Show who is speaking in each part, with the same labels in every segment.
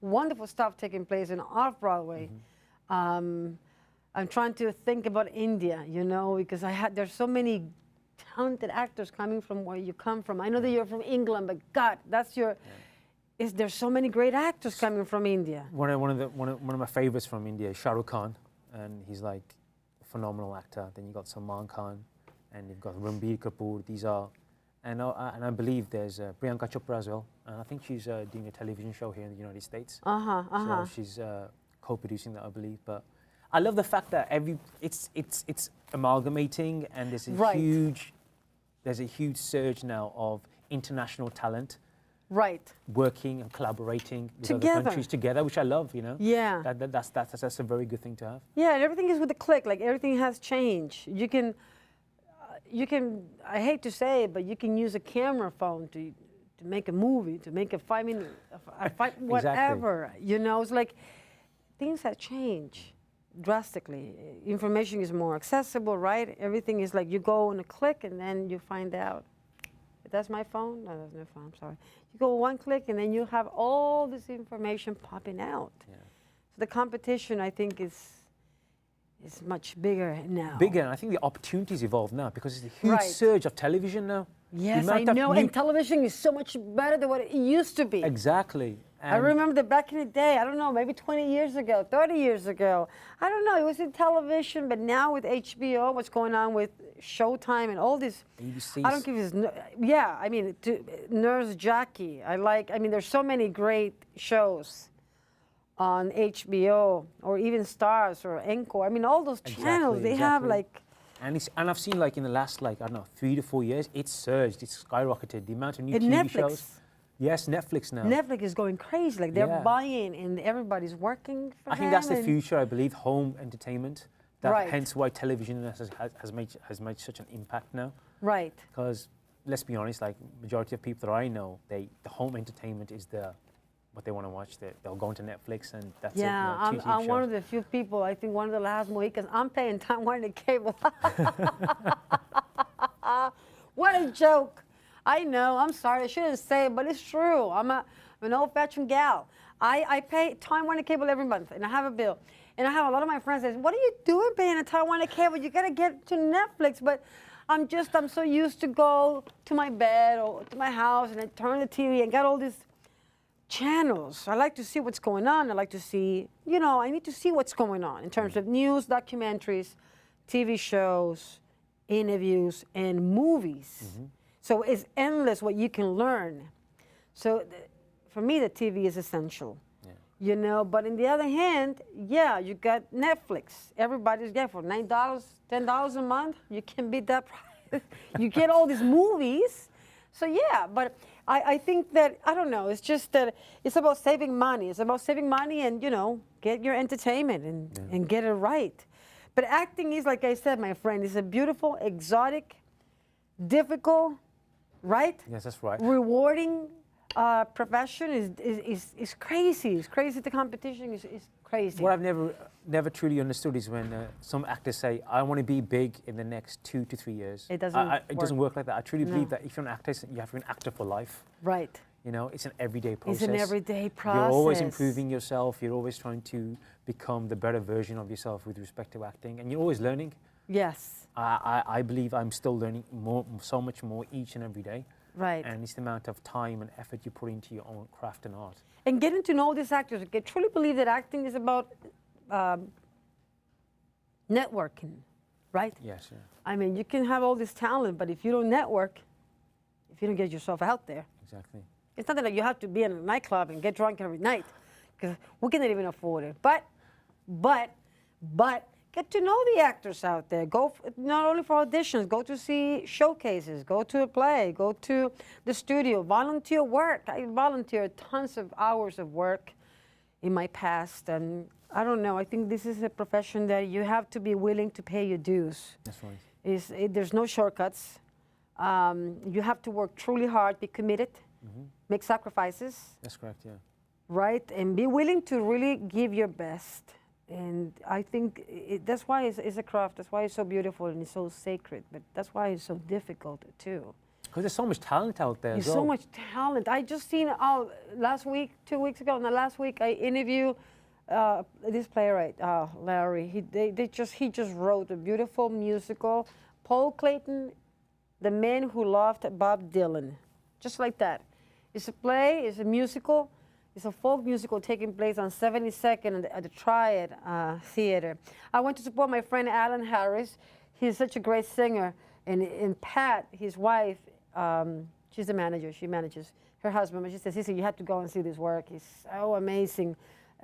Speaker 1: wonderful stuff taking place in off-Broadway. I'm trying to think about India, you know, because there's so many talented actors coming from where you come from. I know that you're from England, but God, that's your. There's so many great actors coming from India.
Speaker 2: One of my favorites from India is Shah Rukh Khan, and he's like a phenomenal actor. Then you got Salman Khan, and you've got Ranbir Kapoor. These are, and I believe there's Priyanka Chopra as well. And I think she's doing a television show here in the United States. So she's co-producing that, I believe. But I love the fact that it's amalgamating, and there's a huge surge now of international talent.
Speaker 1: Right.
Speaker 2: Working and collaborating with other countries together, which I love, you know.
Speaker 1: Yeah.
Speaker 2: That's a very good thing to have.
Speaker 1: Yeah, and everything is with a click. Like everything has changed. You can. I hate to say it, but you can use a camera phone to make a movie, to make a 5-minute, whatever. Exactly. You know, it's like things have changed drastically. Information is more accessible, right? Everything is like you go on a click and then you find out. That's my phone? No, that's no phone, I'm sorry. You go one click and then you have all this information popping out. Yeah. So the competition, I think, is much bigger now.
Speaker 2: Bigger, and I think the opportunities evolve now because it's a huge surge of television now.
Speaker 1: Yes, I know, and television is so much better than what it used to be.
Speaker 2: Exactly.
Speaker 1: I remember that back in the day, I don't know, maybe 20 years ago, 30 years ago. I don't know, it was in television, but now with HBO, what's going on with Showtime and all this.
Speaker 2: ABC's.
Speaker 1: I don't give this, yeah, I mean, Nurse Jackie, I mean, there's so many great shows on HBO or even Stars or Encore. I mean, all those channels, they have like.
Speaker 2: And I've seen like in the last, like, I don't know, 3 to 4 years, it's surged, it's skyrocketed. The amount of new TV shows. Yes, Netflix now.
Speaker 1: Netflix is going crazy. Like they're buying and everybody's working for
Speaker 2: I think that's the future, I believe, home entertainment. Hence why television has made such an impact now. Right. Because let's be honest, like majority of people that I know, the home entertainment is what they want to watch. They'll go into Netflix and that's it.
Speaker 1: Yeah, I'm one of the few people, I think one of the last Mohicans, I'm paying Time Warner Cable. What a joke. I know, I'm sorry, I shouldn't say it, but it's true. I'm an old-fashioned gal. I pay Time Warner Cable every month, and I have a bill. And I have a lot of my friends say, what are you doing paying a Time Warner Cable? You gotta get to Netflix. But I'm so used to go to my bed or to my house and then turn the TV and get all these channels. I like to see what's going on. I like to see, you know, I need to see what's going on in terms of news, documentaries, TV shows, interviews, and movies. So it's endless what you can learn. So for me, the TV is essential, you know. But on the other hand, yeah, you got Netflix. Everybody's getting for $9, $10 a month. You can beat that price. You get all these movies. So yeah, but I think that, I don't know, it's just that it's about saving money. It's about saving money and, you know, get your entertainment and get it right. But acting is, like I said, my friend, it's a beautiful, exotic, difficult, right?
Speaker 2: Yes, that's right.
Speaker 1: Rewarding profession is crazy. It's crazy. The competition is crazy.
Speaker 2: What I've never truly understood is when some actors say, I want to be big in the next 2 to 3 years.
Speaker 1: It doesn't work
Speaker 2: like that. I truly believe that if you're an actor, you have to be an actor for life.
Speaker 1: Right.
Speaker 2: You know, it's an everyday process.
Speaker 1: It's an everyday process.
Speaker 2: You're always improving yourself. You're always trying to become the better version of yourself with respect to acting. And you're always learning.
Speaker 1: Yes.
Speaker 2: I believe I'm still learning so much more each and every day.
Speaker 1: Right.
Speaker 2: And it's the amount of time and effort you put into your own craft and art.
Speaker 1: And getting to know these actors, I truly believe that acting is about networking, right?
Speaker 2: Yes. Yeah.
Speaker 1: I mean, you can have all this talent, but if you don't network, if you don't get yourself out there.
Speaker 2: Exactly.
Speaker 1: It's not that you have to be in a nightclub and get drunk every night, because we cannot even afford it. But get to know the actors out there. Go not only for auditions, go to see showcases, go to a play, go to the studio, volunteer work. I volunteered tons of hours of work in my past, and I don't know, I think this is a profession that you have to be willing to pay your dues.
Speaker 2: That's right.
Speaker 1: There's no shortcuts. You have to work truly hard, be committed, make sacrifices.
Speaker 2: That's correct, yeah.
Speaker 1: Right, and be willing to really give your best. And I think that's why it's a craft. That's why it's so beautiful and it's so sacred. But that's why it's so difficult too.
Speaker 2: Because there's so much talent out there
Speaker 1: There's
Speaker 2: as
Speaker 1: so
Speaker 2: well.
Speaker 1: much talent. I just seen last week, 2 weeks ago, and the last week I interviewed this playwright, Larry. He just wrote a beautiful musical. Paul Clayton, The Man Who Loved Bob Dylan, just like that. It's a play. It's a musical. It's a folk musical taking place on 72nd at the Triad Theater. I went to support my friend Alan Harris. He's such a great singer. And Pat, his wife, she's the manager. She manages her husband. But she says, Sissy, you have to go and see this work. It's so amazing.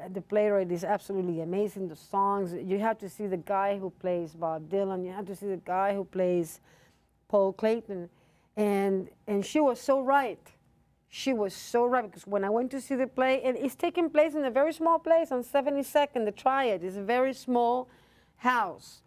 Speaker 1: The playwright is absolutely amazing. The songs, you have to see the guy who plays Bob Dylan. You have to see the guy who plays Paul Clayton. And she was so right. She was so right, because when I went to see the play, and it's taking place in a very small place on 72nd, the Triad. It's a very small house.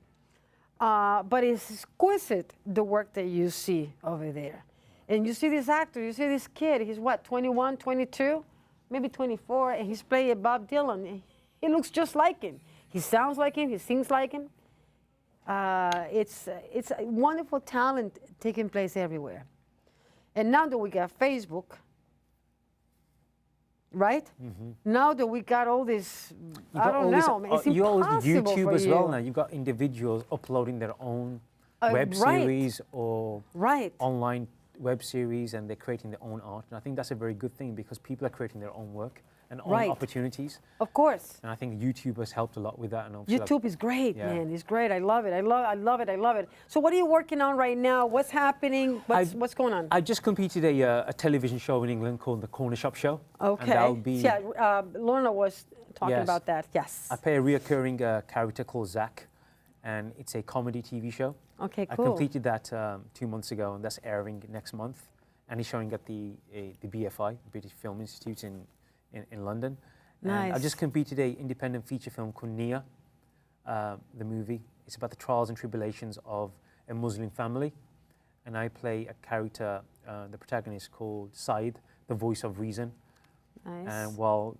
Speaker 1: But it's exquisite, the work that you see over there. And you see this actor, you see this kid, he's what, 21, 22, maybe 24, and he's playing Bob Dylan. He looks just like him. He sounds like him, he sings like him. It's a wonderful talent taking place everywhere. And now that we got Facebook, right? Now that we got all this, I don't know, it's
Speaker 2: you always
Speaker 1: impossible
Speaker 2: YouTube
Speaker 1: for
Speaker 2: as well
Speaker 1: you.
Speaker 2: now. You've got individuals uploading their own web
Speaker 1: right.
Speaker 2: series or
Speaker 1: Right.
Speaker 2: online web series, and they're creating their own art. And I think that's a very good thing, because people are creating their own work and own
Speaker 1: Right.
Speaker 2: opportunities.
Speaker 1: Of course.
Speaker 2: And I think YouTube has helped a lot with that. And obviously,
Speaker 1: YouTube is great,
Speaker 2: Yeah.
Speaker 1: man. It's great. I love it. I love it. So what are you working on right now? What's happening? What's going on?
Speaker 2: I just completed a television show in England called The Corner Shop Show.
Speaker 1: Okay.
Speaker 2: And that'll be,
Speaker 1: Yeah, Lorna was talking
Speaker 2: Yes.
Speaker 1: about that. Yes.
Speaker 2: I play a reoccurring character called Zach, and it's a comedy TV show.
Speaker 1: Okay,
Speaker 2: I
Speaker 1: cool.
Speaker 2: completed that 2 months ago, and that's airing next month. And it's showing at the BFI, British Film Institute in London. And I
Speaker 1: Nice.
Speaker 2: just completed an independent feature film called Nia, the movie. It's about the trials and tribulations of a Muslim family. And I play a character, the protagonist, called Said, the voice of reason.
Speaker 1: Nice.
Speaker 2: And while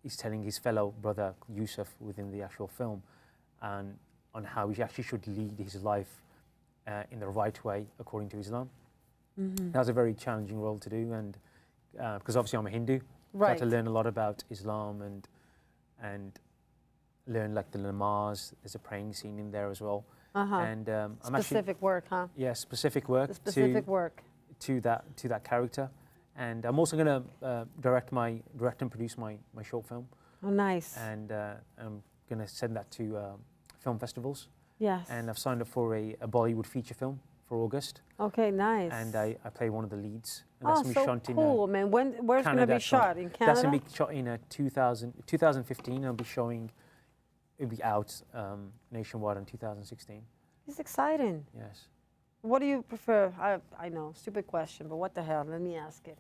Speaker 2: he's telling his fellow brother Yusuf within the actual film, and on how he actually should lead his life in the right way according to Islam. That was a very challenging role to do, and because obviously I'm a Hindu, so I had to
Speaker 1: Right.
Speaker 2: learn a lot about Islam and learn like the namaz. There's a praying scene in there as well. And I'm actually
Speaker 1: Specific work, huh?
Speaker 2: specific work
Speaker 1: The specific work.
Speaker 2: to that character. And I'm also going to direct and produce my short film,
Speaker 1: Oh, nice.
Speaker 2: and I'm going to send that to film festivals.
Speaker 1: Yes.
Speaker 2: And I've signed up for a Bollywood feature film for August,
Speaker 1: Okay, nice.
Speaker 2: and I play one of the leads. And
Speaker 1: Oh,
Speaker 2: that's gonna be
Speaker 1: so
Speaker 2: shot in
Speaker 1: cool, man. Where's it going to
Speaker 2: Canada.
Speaker 1: be shot? In
Speaker 2: That's
Speaker 1: Canada?
Speaker 2: going to be shot in 2015. It'll be out nationwide in 2016.
Speaker 1: It's exciting.
Speaker 2: Yes.
Speaker 1: What do you prefer? I know, stupid question, but what the hell? Let me ask it.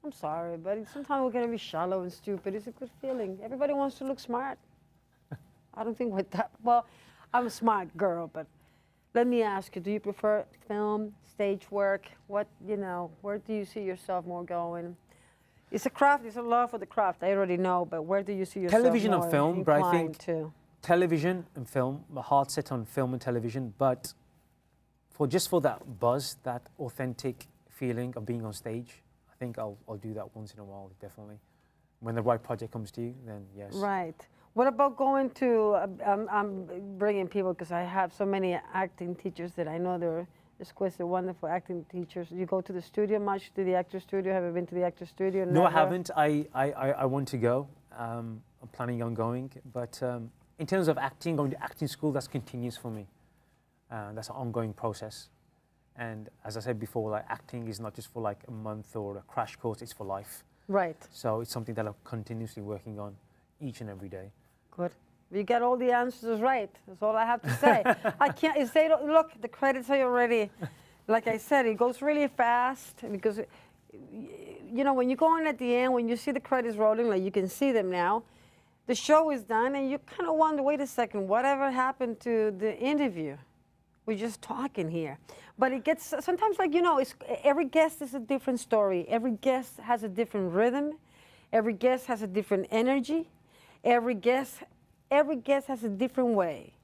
Speaker 1: I'm sorry, but sometimes we're going to be shallow and stupid. It's a good feeling. Everybody wants to look smart. I don't think we're that. Well, I'm a smart girl, but let me ask you, do you prefer film, stage work? What, where do you see yourself more going? It's a craft, it's a love for the craft, I already know, but where do you see yourself
Speaker 2: Television
Speaker 1: more
Speaker 2: and film, but I
Speaker 1: inclined
Speaker 2: think
Speaker 1: to?
Speaker 2: television and film, my heart's set on film and television, but for that buzz, that authentic feeling of being on stage, I think I'll do that once in a while, definitely. When the right project comes to you, then yes.
Speaker 1: Right. What about going to, I'm bringing people because I have so many acting teachers that I know they're exquisite, wonderful acting teachers. You go to the studio much, to the actor studio? Have you been to the actor studio?
Speaker 2: No, I
Speaker 1: Never?
Speaker 2: haven't. I want to go. I'm planning on going. But in terms of acting, going to acting school, that's continuous for me. That's an ongoing process. And as I said before, like acting is not just for like a month or a crash course, it's for life.
Speaker 1: Right.
Speaker 2: So it's something that I'm continuously working on each and every day.
Speaker 1: Good. You get all the answers right. That's all I have to say. I can't, you say, look, the credits are already, like I said, it goes really fast because, when you go on at the end, when you see the credits rolling, like you can see them now, the show is done and you kind of wonder, wait a second, whatever happened to the interview? We're just talking here. But it gets, sometimes every guest is a different story. Every guest has a different rhythm. Every guest has a different energy. Every guest has a different way.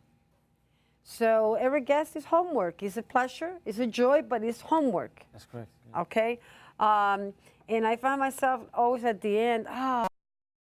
Speaker 1: So every guest is homework. It's a pleasure, it's a joy, but it's homework.
Speaker 2: That's correct. Yeah.
Speaker 1: Okay? And I find myself always at the end,